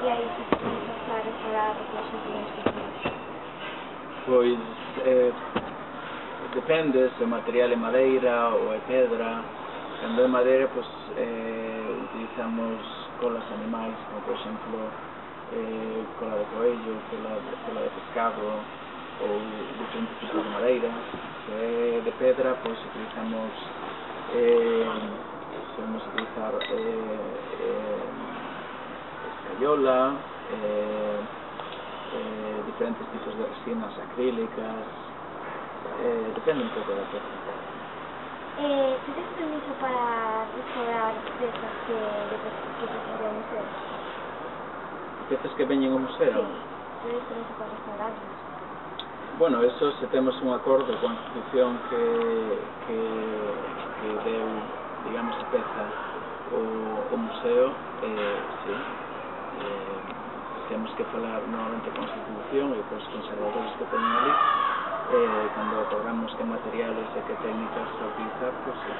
materiais utilizas para restaurar as xardíns futuros? Pois, depende se o material é madeira ou é pedra. Cando é madeira, pois, utilizamos colas animais, como por exemplo cola de coello, cola de pescado ou diferentes tipos de madeira. Se é de pedra, pois utilizamos podemos utilizar escayola, diferentes tipos de resinas acrílicas, depende un pouco da técnica. Tedes permiso para restaurar pezas que veñen ao museo? Pezas que veñen ao museo? Sí, tedes permiso para restaurarlas? Bueno, eso se temos un acordo coa institución que deu, digamos, a peza o museo, sí. Temos que falar novamente con a institución e cos conservadores que teñen ali, cando acordamos que materiales e que técnicas a utilizar, pues, sí.